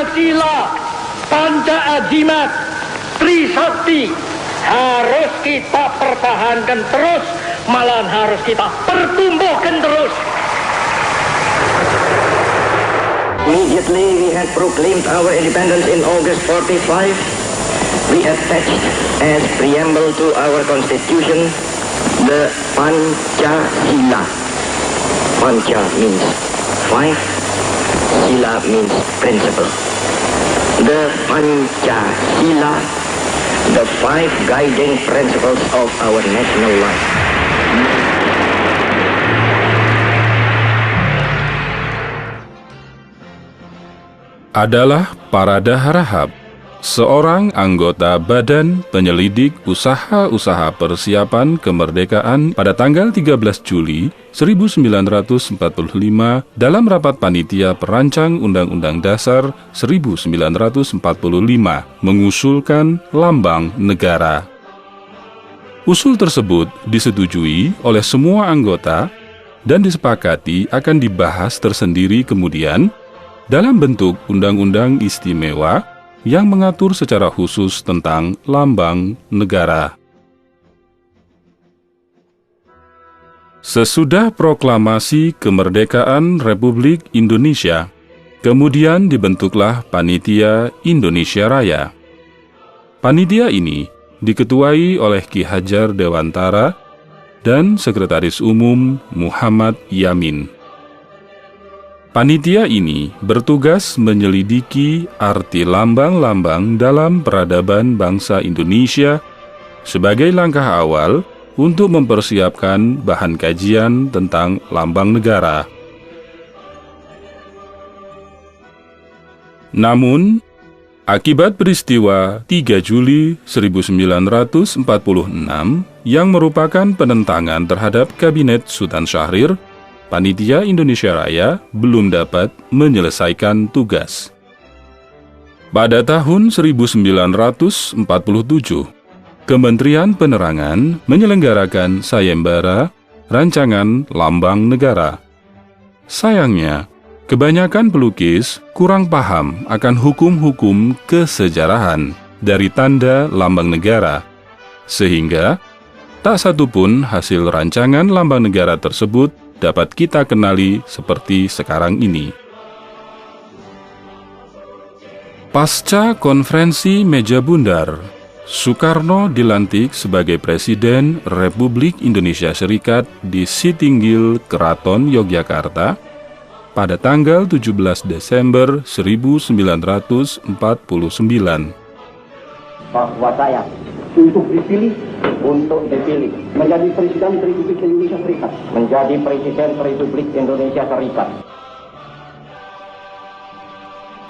Pancasila, Panca Ajimat, Trisakti harus kita pertahankan terus, malahan harus kita pertumbuhkan terus. Immediately we had proclaimed our independence in August 45. We attached as preamble to our constitution the Pancasila. Panca means five, sila means principle. The Pancasila, the five guiding principles of our national life. Adalah Parada Harahap, seorang anggota Badan Penyelidik Usaha-Usaha Persiapan Kemerdekaan pada tanggal 13 Juli 1945 dalam rapat panitia perancang Undang-Undang Dasar 1945 mengusulkan lambang negara. Usul tersebut disetujui oleh semua anggota dan disepakati akan dibahas tersendiri kemudian dalam bentuk undang-undang istimewa yang mengatur secara khusus tentang lambang negara. Sesudah proklamasi kemerdekaan Republik Indonesia, kemudian dibentuklah Panitia Indonesia Raya. Panitia ini diketuai oleh Ki Hajar Dewantara dan Sekretaris Umum Muhammad Yamin. Panitia ini bertugas menyelidiki arti lambang-lambang dalam peradaban bangsa Indonesia sebagai langkah awal untuk mempersiapkan bahan kajian tentang lambang negara. Namun, akibat peristiwa 3 Juli 1946 yang merupakan penentangan terhadap Kabinet Sultan Syahrir, Panitia Indonesia Raya belum dapat menyelesaikan tugas. Pada tahun 1947, Kementerian Penerangan menyelenggarakan sayembara rancangan lambang negara. Sayangnya, kebanyakan pelukis kurang paham akan hukum-hukum kesejarahan dari tanda lambang negara, sehingga tak satu pun hasil rancangan lambang negara tersebut dapat kita kenali seperti sekarang ini. Pasca konferensi meja bundar, Soekarno dilantik sebagai Presiden Republik Indonesia Serikat di Sitinggil Keraton Yogyakarta pada tanggal 17 Desember 1949. Bahwa saya untuk dipilih menjadi Presiden Republik Indonesia Serikat. Menjadi Presiden Republik Indonesia Serikat.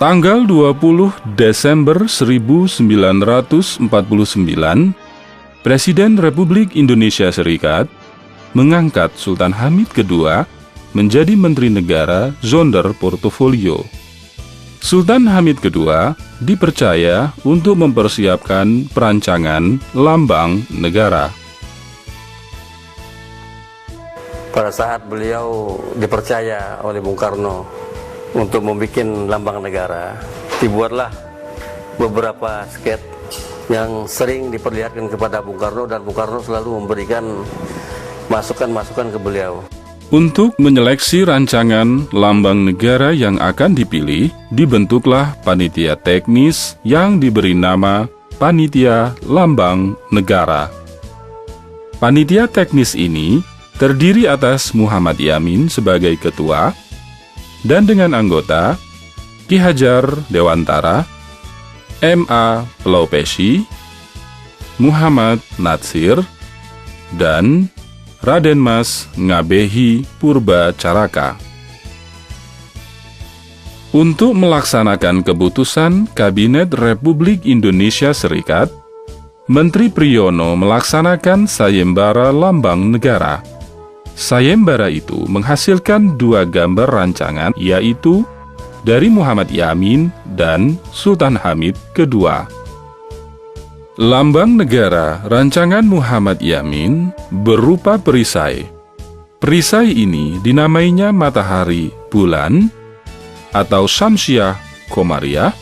Tanggal 20 Desember 1949, Presiden Republik Indonesia Serikat mengangkat Sultan Hamid II menjadi Menteri Negara Zonder Portofolio. Sultan Hamid II dipercaya untuk mempersiapkan perancangan lambang negara. Pada saat beliau dipercaya oleh Bung Karno untuk membuat lambang negara, dibuatlah beberapa sket yang sering diperlihatkan kepada Bung Karno, dan Bung Karno selalu memberikan masukan-masukan ke beliau. Untuk menyeleksi rancangan lambang negara yang akan dipilih, dibentuklah panitia teknis yang diberi nama Panitia Lambang Negara. Panitia teknis ini terdiri atas Muhammad Yamin sebagai ketua, dan dengan anggota Ki Hajar Dewantara, M.A. Laupesi, Muhammad Natsir, dan Raden Mas Ngabehi Purba Caraka. Untuk melaksanakan keputusan Kabinet Republik Indonesia Serikat, Menteri Priyono melaksanakan sayembara lambang negara. Sayembara itu menghasilkan 2 gambar rancangan, yaitu dari Muhammad Yamin dan Sultan Hamid II. Lambang negara rancangan Muhammad Yamin berupa perisai. Perisai ini dinamainya matahari bulan atau Syamsiah Komariah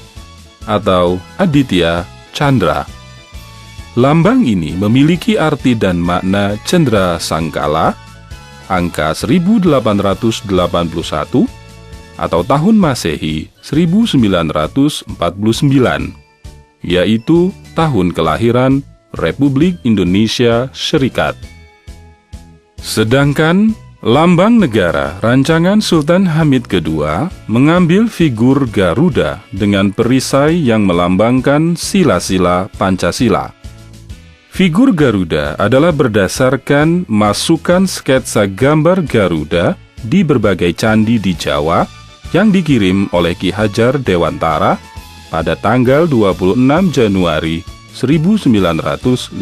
atau Aditya Chandra. Lambang ini memiliki arti dan makna cendera sangkala, angka 1881, atau tahun Masehi 1949, yaitu tahun kelahiran Republik Indonesia Serikat. Sedangkan lambang negara rancangan Sultan Hamid II mengambil figur Garuda dengan perisai yang melambangkan sila-sila Pancasila. Figur Garuda adalah berdasarkan masukan sketsa gambar Garuda di berbagai candi di Jawa yang dikirim oleh Ki Hajar Dewantara pada tanggal 26 Januari 1950.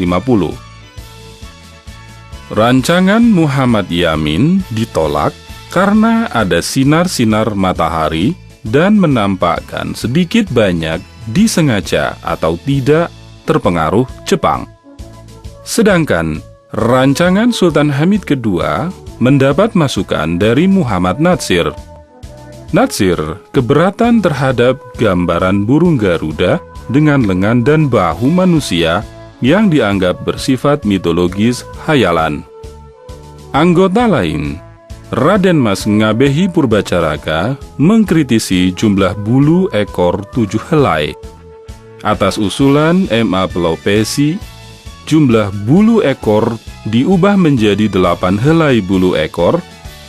Rancangan Muhammad Yamin ditolak karena ada sinar-sinar matahari dan menampakkan sedikit banyak disengaja atau tidak terpengaruh Jepang. Sedangkan rancangan Sultan Hamid II mendapat masukan dari Muhammad Natsir. Natsir keberatan terhadap gambaran burung Garuda dengan lengan dan bahu manusia yang dianggap bersifat mitologis hayalan. Anggota lain, Raden Mas Ngabehi Purbacaraka, mengkritisi jumlah bulu ekor 7 helai. Atas usulan M.A. Pelopesi, jumlah bulu ekor diubah menjadi 8 helai bulu ekor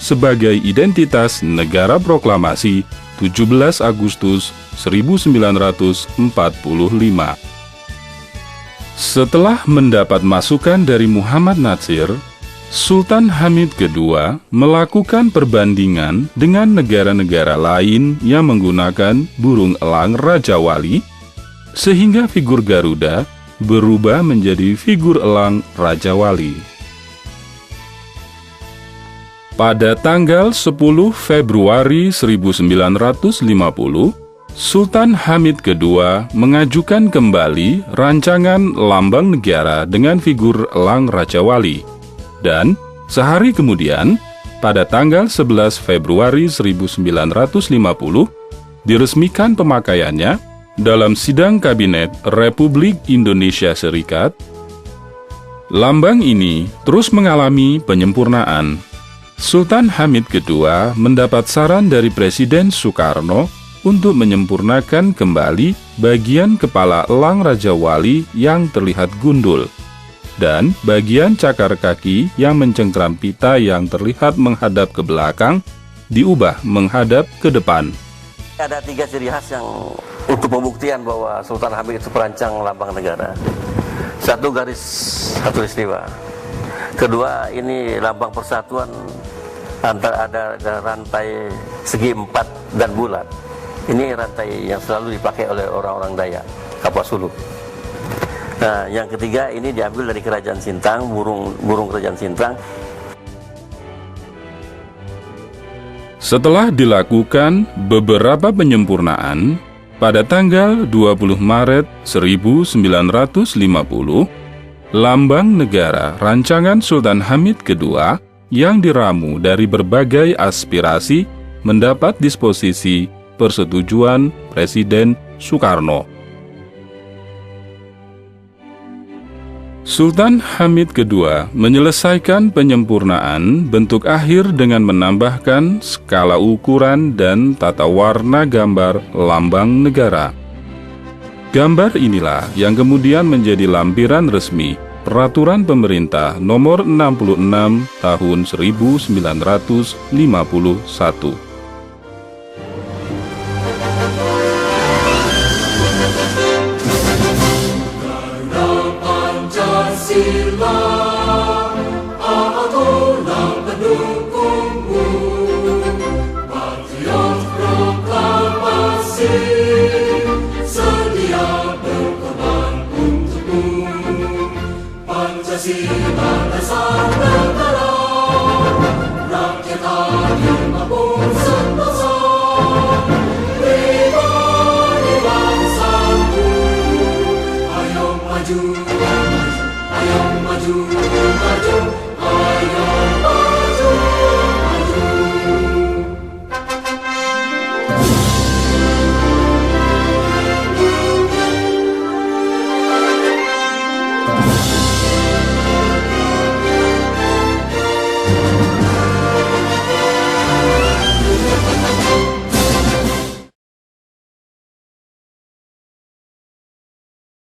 sebagai identitas negara proklamasi 17 Agustus 1945. Setelah mendapat masukan dari Muhammad Natsir, Sultan Hamid II melakukan perbandingan dengan negara-negara lain yang menggunakan burung elang Raja Wali, sehingga figur Garuda berubah menjadi figur elang Raja Wali. Pada tanggal 10 Februari 1950, Sultan Hamid II mengajukan kembali rancangan lambang negara dengan figur elang Raja Wali. Dan sehari kemudian, pada tanggal 11 Februari 1950, diresmikan pemakaiannya dalam sidang Kabinet Republik Indonesia Serikat. Lambang ini terus mengalami penyempurnaan. Sultan Hamid II mendapat saran dari Presiden Soekarno untuk menyempurnakan kembali bagian kepala elang Raja Wali yang terlihat gundul, dan bagian cakar kaki yang mencengkram pita yang terlihat menghadap ke belakang diubah menghadap ke depan. Ada 3 ciri khas yang untuk pembuktian bahwa Sultan Hamid itu perancang lambang negara. 1, garis khatulistiwa. Kedua, ini lambang persatuan antara ada rantai segi 4 dan bulat. Ini rantai yang selalu dipakai oleh orang-orang Dayak, Kapuas Hulu. Nah, yang ketiga ini diambil dari Kerajaan Sintang, burung Kerajaan Sintang. Setelah dilakukan beberapa penyempurnaan, pada tanggal 20 Maret 1950, lambang negara rancangan Sultan Hamid II yang diramu dari berbagai aspirasi mendapat disposisi persetujuan Presiden Soekarno. Sultan Hamid II menyelesaikan penyempurnaan bentuk akhir dengan menambahkan skala ukuran dan tata warna gambar lambang negara. Gambar inilah yang kemudian menjadi lampiran resmi Peraturan Pemerintah Nomor 66 Tahun 1951. Indonesia.